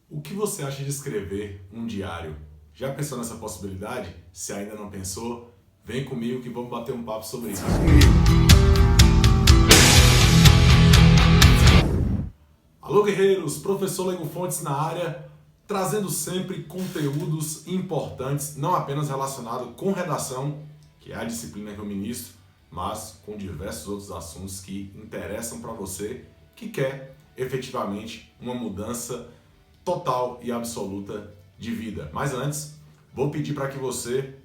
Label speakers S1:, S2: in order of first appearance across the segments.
S1: O que você acha de escrever um diário? Já pensou nessa possibilidade? Se ainda não pensou, vem comigo que vamos bater um papo sobre isso. Alô guerreiros, professor Lego Fontes na área, trazendo sempre conteúdos importantes, não apenas relacionados com redação, que é a disciplina que eu ministro, mas com diversos outros assuntos que interessam para você que quer efetivamente uma mudança total e absoluta de vida. Mas antes, vou pedir para que você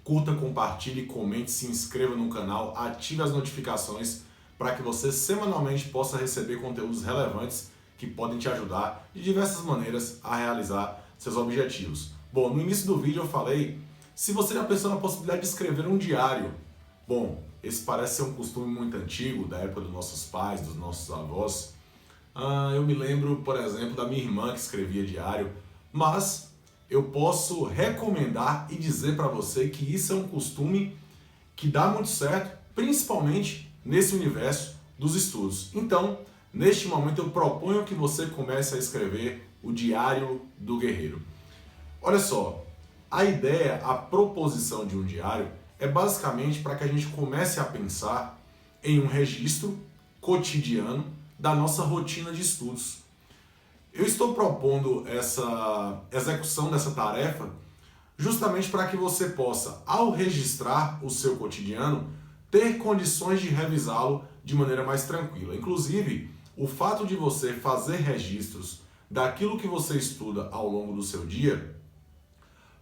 S1: curta, compartilhe, comente, se inscreva no canal, ative as notificações para que você semanalmente possa receber conteúdos relevantes que podem te ajudar de diversas maneiras a realizar seus objetivos. Bom, no início do vídeo eu falei, se você já pensou na possibilidade de escrever um diário, bom, esse parece ser um costume muito antigo, da época dos nossos pais, dos nossos avós. Eu me lembro, por exemplo, da minha irmã que escrevia diário, mas eu posso recomendar e dizer para você que isso é um costume que dá muito certo, principalmente nesse universo dos estudos. Então, neste momento eu proponho que você comece a escrever o Diário do Guerreiro. Olha só, a ideia, a proposição de um diário é basicamente para que a gente comece a pensar em um registro cotidiano da nossa rotina de estudos. Eu estou propondo essa execução dessa tarefa justamente para que você possa, ao registrar o seu cotidiano, ter condições de revisá-lo de maneira mais tranquila. Inclusive, o fato de você fazer registros daquilo que você estuda ao longo do seu dia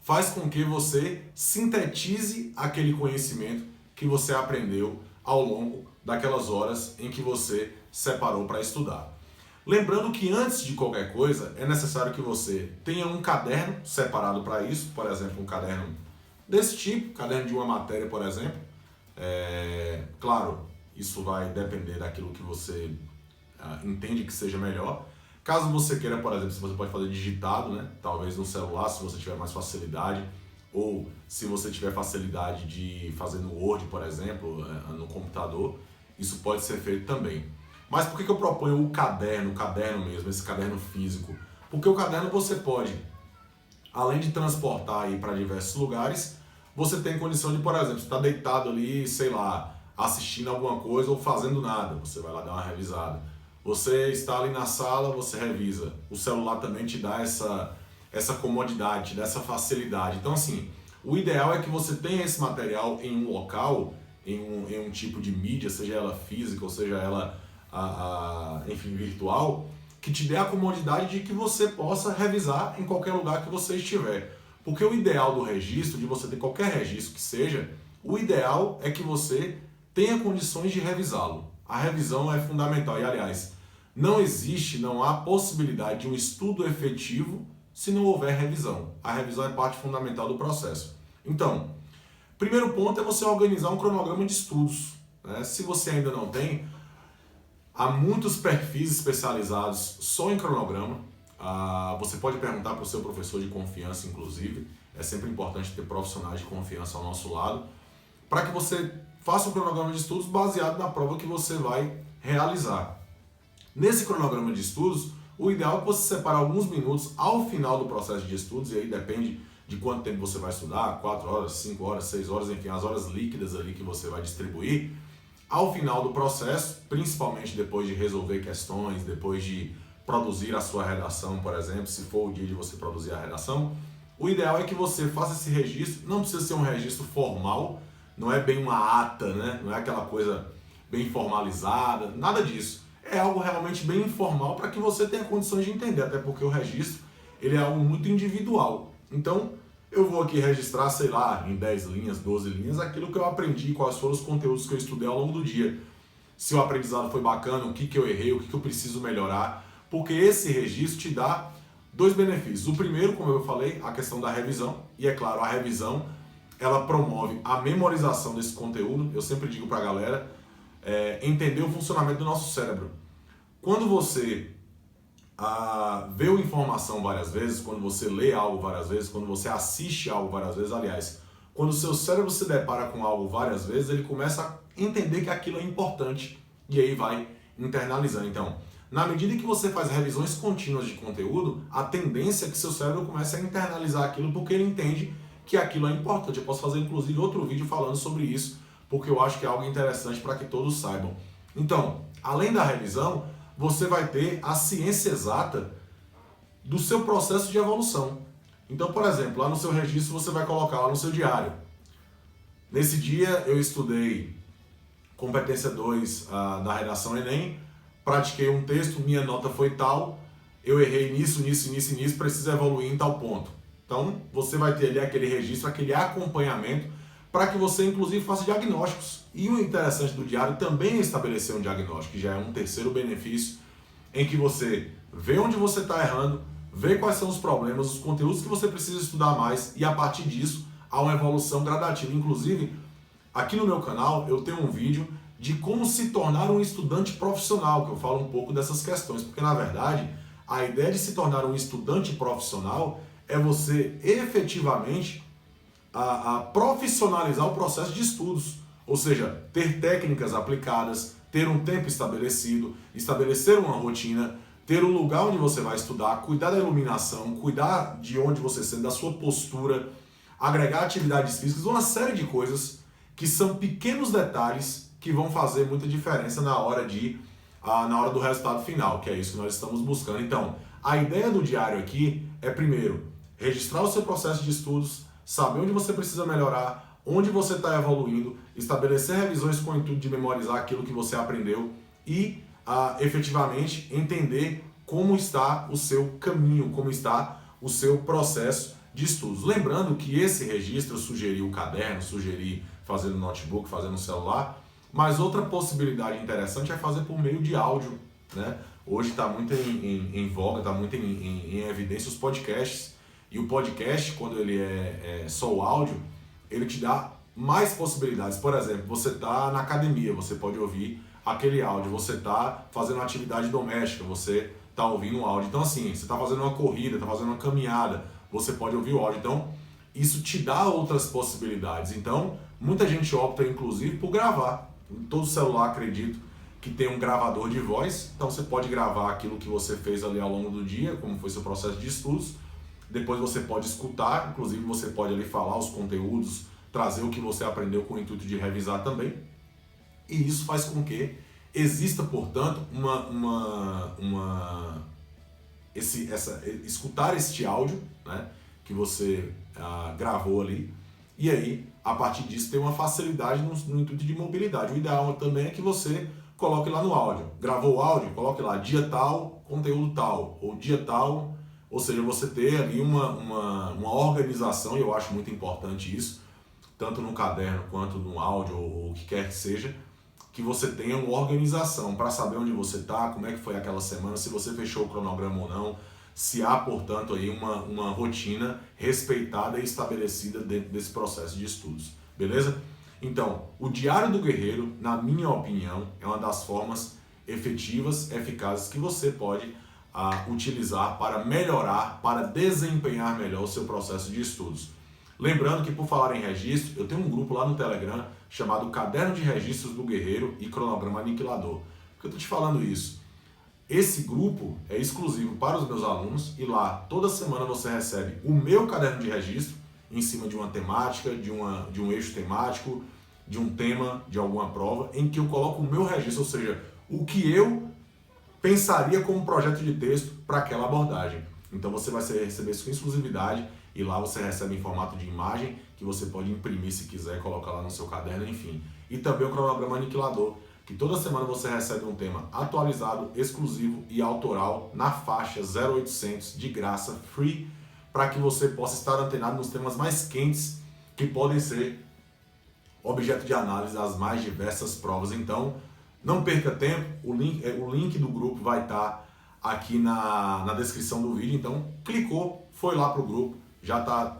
S1: faz com que você sintetize aquele conhecimento que você aprendeu ao longo daquelas horas em que você separou para estudar. Lembrando que antes de qualquer coisa, é necessário que você tenha um caderno separado para isso, por exemplo, um caderno desse tipo, caderno de uma matéria, por exemplo. Claro, isso vai depender daquilo que você entende que seja melhor. Caso você queira, por exemplo, você pode fazer digitado, né? Talvez no celular, se você tiver mais facilidade, ou se você tiver facilidade de fazer no Word, por exemplo, no computador, isso pode ser feito também. Mas por que eu proponho o caderno mesmo, esse caderno físico? Porque o caderno você pode, além de transportar aí para diversos lugares, você tem condição de, por exemplo, estar deitado ali, sei lá, assistindo alguma coisa ou fazendo nada, você vai lá dar uma revisada. Você está ali na sala, você revisa. O celular também te dá essa comodidade, te dá essa facilidade. Então, assim, o ideal é que você tenha esse material em um local, em um tipo de mídia, seja ela física ou seja ela, enfim, virtual, que te dê a comodidade de que você possa revisar em qualquer lugar que você estiver. Porque o ideal do registro, de você ter qualquer registro que seja, o ideal é que você tenha condições de revisá-lo. A revisão é fundamental e, aliás, não há possibilidade de um estudo efetivo se não houver revisão. A revisão é parte fundamental do processo. Então, primeiro ponto é você organizar um cronograma de estudos, né? Se você ainda não tem, há muitos perfis especializados só em cronograma. Você pode perguntar para o seu professor de confiança, inclusive. É sempre importante ter profissionais de confiança ao nosso lado, para que você faça um cronograma de estudos baseado na prova que você vai realizar. Nesse cronograma de estudos, o ideal é que você separe alguns minutos ao final do processo de estudos, e aí depende de quanto tempo você vai estudar, 4 horas, 5 horas, 6 horas, enfim, as horas líquidas ali que você vai distribuir. Ao final do processo, principalmente depois de resolver questões, depois de produzir a sua redação, por exemplo, se for o dia de você produzir a redação, o ideal é que você faça esse registro. Não precisa ser um registro formal, não é bem uma ata, né? Não é aquela coisa bem formalizada, nada disso. É algo realmente bem informal para que você tenha condições de entender, até porque o registro ele é algo muito individual. Então, eu vou aqui registrar, sei lá, em 10 linhas, 12 linhas, aquilo que eu aprendi, quais foram os conteúdos que eu estudei ao longo do dia. Se o aprendizado foi bacana, o que eu errei, o que eu preciso melhorar, porque esse registro te dá dois benefícios. O primeiro, como eu falei, a questão da revisão, e é claro, a revisão, ela promove a memorização desse conteúdo. Eu sempre digo para a galera, entender o funcionamento do nosso cérebro. Quando você vê uma informação várias vezes, quando você lê algo várias vezes, quando você assiste algo várias vezes, aliás, quando o seu cérebro se depara com algo várias vezes, ele começa a entender que aquilo é importante e aí vai internalizando. Então, Na medida em que você faz revisões contínuas de conteúdo, a tendência é que seu cérebro comece a internalizar aquilo porque ele entende que aquilo é importante. Eu posso fazer inclusive outro vídeo falando sobre isso, porque eu acho que é algo interessante para que todos saibam. Então, além da revisão, você vai ter a ciência exata do seu processo de evolução. Então, por exemplo, lá no seu registro você vai colocar lá no seu diário. Nesse dia eu estudei competência 2 da redação Enem, pratiquei um texto, minha nota foi tal, eu errei nisso, preciso evoluir em tal ponto. Então, você vai ter ali aquele registro, aquele acompanhamento, para que você, inclusive, faça diagnósticos. E o interessante do diário também é estabelecer um diagnóstico, que já é um terceiro benefício, em que você vê onde você está errando, vê quais são os problemas, os conteúdos que você precisa estudar mais, e a partir disso, há uma evolução gradativa. Inclusive, aqui no meu canal, eu tenho um vídeo de como se tornar um estudante profissional, que eu falo um pouco dessas questões, porque, na verdade, a ideia de se tornar um estudante profissional é você efetivamente profissionalizar o processo de estudos, ou seja, ter técnicas aplicadas, ter um tempo estabelecido, estabelecer uma rotina, ter um lugar onde você vai estudar, cuidar da iluminação, cuidar de onde você senta, da sua postura, agregar atividades físicas, uma série de coisas que são pequenos detalhes que vão fazer muita diferença na hora do resultado final, que é isso que nós estamos buscando. Então, a ideia do diário aqui é, primeiro, registrar o seu processo de estudos, saber onde você precisa melhorar, onde você está evoluindo, estabelecer revisões com o intuito de memorizar aquilo que você aprendeu e, efetivamente, entender como está o seu caminho, como está o seu processo de estudos. Lembrando que esse registro eu sugeri o caderno, sugeri fazer no notebook, fazer no celular, mas outra possibilidade interessante é fazer por meio de áudio, né? Hoje está muito em voga, está muito em evidência os podcasts. E o podcast, quando ele é só o áudio, ele te dá mais possibilidades. Por exemplo, você está na academia, você pode ouvir aquele áudio. Você está fazendo uma atividade doméstica, você está ouvindo um áudio. Então, assim, você está fazendo uma corrida, está fazendo uma caminhada, você pode ouvir o áudio. Então, isso te dá outras possibilidades. Então, muita gente opta, inclusive, por gravar. Em todo celular, acredito, que tem um gravador de voz. Então, você pode gravar aquilo que você fez ali ao longo do dia, como foi seu processo de estudos. Depois você pode escutar, inclusive você pode ali falar os conteúdos, trazer o que você aprendeu com o intuito de revisar também. E isso faz com que exista, portanto, escutar este áudio, né, que você gravou ali, e aí, a partir disso, tem uma facilidade no intuito de mobilidade. O ideal também é que você coloque lá no áudio. Gravou o áudio, coloque lá dia tal, conteúdo tal, ou dia tal. Ou seja, você ter ali uma organização, e eu acho muito importante isso, tanto no caderno quanto no áudio ou o que quer que seja, que você tenha uma organização para saber onde você está, como é que foi aquela semana, se você fechou o cronograma ou não, se há, portanto, aí uma rotina respeitada e estabelecida dentro desse processo de estudos. Beleza? Então, o Diário do Guerreiro, na minha opinião, é uma das formas efetivas, eficazes que você pode utilizar para melhorar, para desempenhar melhor o seu processo de estudos. Lembrando que, por falar em registro, eu tenho um grupo lá no Telegram chamado Caderno de Registros do Guerreiro e Cronograma Aniquilador. Por que eu estou te falando isso? Esse grupo é exclusivo para os meus alunos e lá toda semana você recebe o meu caderno de registro em cima de uma temática, de um eixo temático, de um tema, de alguma prova, em que eu coloco o meu registro, ou seja, o que eu pensaria como projeto de texto para aquela abordagem. Então você vai receber isso com exclusividade e lá você recebe em formato de imagem que você pode imprimir se quiser, colocar lá no seu caderno, enfim. E também o cronograma aniquilador, que toda semana você recebe um tema atualizado, exclusivo e autoral na faixa 0800 de graça, free, para que você possa estar antenado nos temas mais quentes que podem ser objeto de análise das mais diversas provas. Então, não perca tempo, o link do grupo vai estar aqui na descrição do vídeo, então clicou, foi lá para o grupo,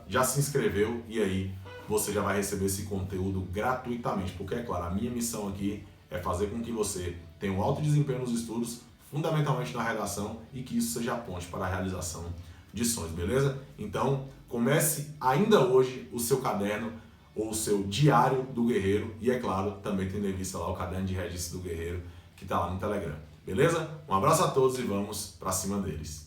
S1: já se inscreveu e aí você já vai receber esse conteúdo gratuitamente, porque é claro, a minha missão aqui é fazer com que você tenha um alto desempenho nos estudos, fundamentalmente na redação, e que isso seja a ponte para a realização de sonhos, beleza? Então, comece ainda hoje o seu caderno ou o seu diário do guerreiro e, é claro, também tendo em vista lá o caderno de registro do guerreiro que está lá no Telegram. Beleza? Um abraço a todos e vamos pra cima deles.